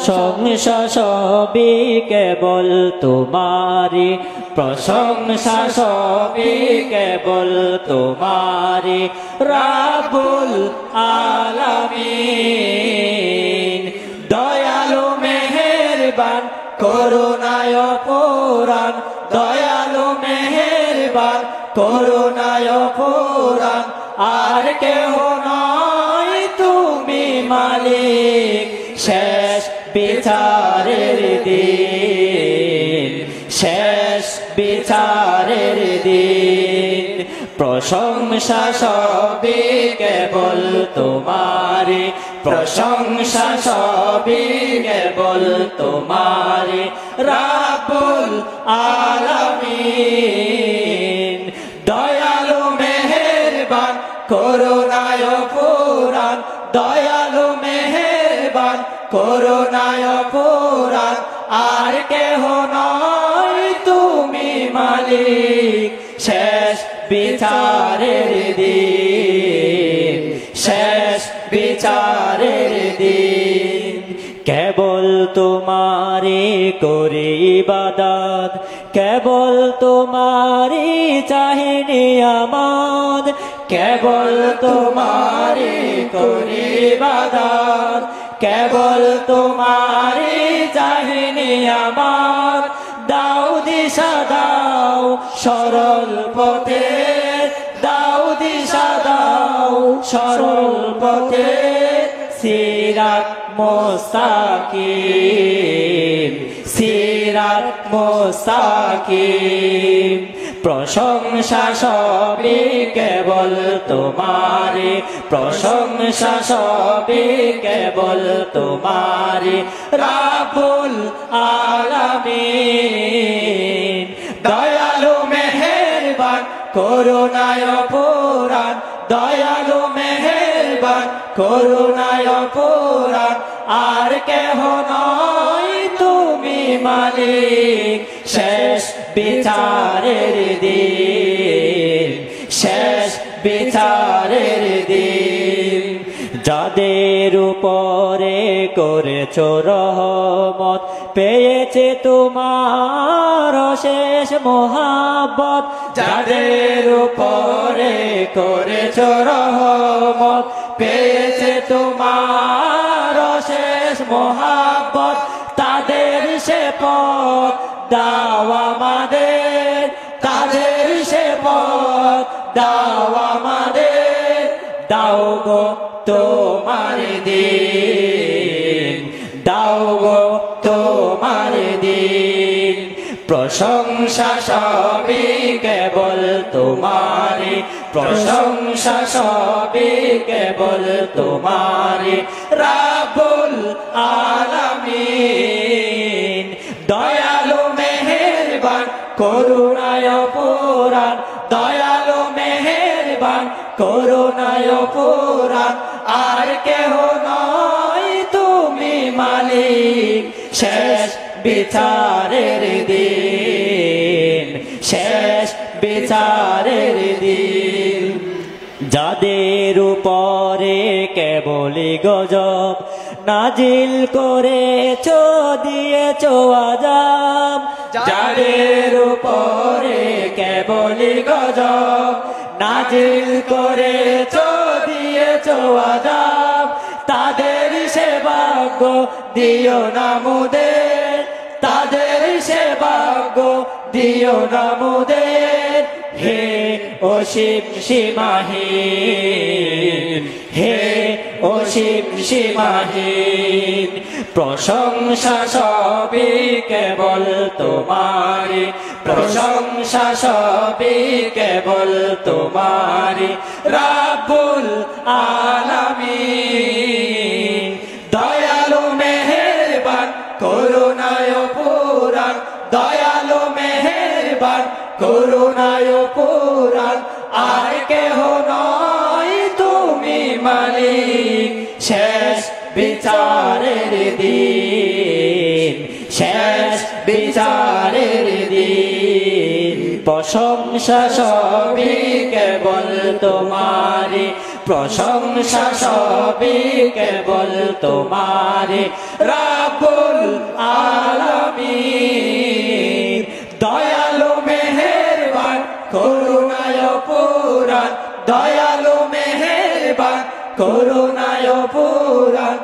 প্রশংসা সবই কেবল তোমারি, প্রশংসা সবই কেবল তোমারি রাব্বুল আলামিন। দয়ালু মেহেরবান করুণায় পুরাণ, দয়ালু মেহেরবান করুণায় পুরাণ, আর কেহ নয় তুমি মালিক শেষ বিচারের দিন, শেষ বিচারের দিন। প্রশংসা সবই কেবল তোমারি, প্রশংসা সবই কেবল তোমারি রাব্বুল আলামিন। দয়ালু মেহেরবান করুণায় পুরাণ, দয়ালু মেহেরবান করুণায় পুরাণ, আর কেহ নয় তুমি মালিক শেষ বিচারের দিন, শেষ বিচারের দিন। কেবল তোমারি করি ইবাদত, কেবল তোমারি চাহি নিয়ামত, কেবল তোমারি করি ইবাদত, কেবল তোমারি চাহি নিয়ামত। দাও দিশা দাও সরল পথে, দাও দিশা দাও সরল পথে, সিরাত মুস্তাকিম, সিরাত মুস্তাকিম। প্রশংসা সবই কেবল তোমারি, প্রশংসা সবই কেবল তোমারি রাব্বুল আলামিন। দয়ালু মেহেরবান করুণায় পুরাণ, দয়ালু মেহেরবান করুণায় পুরাণ, আর কেহ নয় তুমি মালিক শেষ বিচারের দিন, শেষ বিচারের দিন। যাদের উপরে করেছ রহমত, পেয়েছে তোমার শেষ মোহাব্বত। যাদের উপরে করেছ রহমত, পেয়েছে তোমার শেষ মোহাব্বত। তাদের সে পথ দাও আমাদের, তাদের সে পথ দাও আমাদের। দাও গো তোমার দিন, দাও গো তোমার দিন। প্রশংসা সবই কেবল তোমারি, প্রশংসা সবই কেবল তোমারি রাব্বুল আলামিন। দয়ালু মেহেরবান করুণায় পুরাণ, দয়ালু মেহেরবান করুণায় পুরাণ, আর কেহ নয় তুমি মালিক শেষ বিচারের দিন, শেষ বিচারের দিন। যাদের উপরে কেবলই গজব নাজিল করেছ, দিয়েছ আযাব। যাদের উপরে কেবলই গজব নাজিল করেছ, দিয়েছ আযাব। তাদের সে ভাগ্য দিও না মুদের, তাদের সে ভাগ্য দিও না মুদের। হে অসীম সীমাহীন, হে অসীম সীমাহীন। প্রশংসা সবই কেবল তোমারি, প্রশংসা সবই কেবল তোমারি রাব্বুল আলামিন। দয়ালু মেহেরবান করুণায় পুরাণ, দয়ালু মেহেরবান করুণায় পুরাণ, আর কেহ নয় তুমি মালিক শেষ বিচারের দিন, শেষ বিচারের দিন। প্রশংসা সবই কেবল তোমারি, প্রশংসা সবই কেবল তোমারে রাব্বুল আলামিন। দয়ালু মেহেরবান করুণায় পুরাণ, দয়ালু মেহেরবান করুণায় পুরাণ,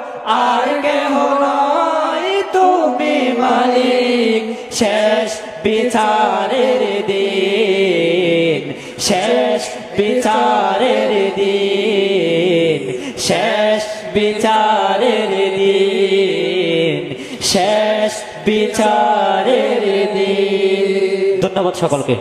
আর কেহ নয় তুমি মালিক। শেষ বিচারের দিন, শেষ বিচারের দিন, শেষ বিচারের দিন, শেষ বিচারের দিন। ধন্যবাদ সকলকে।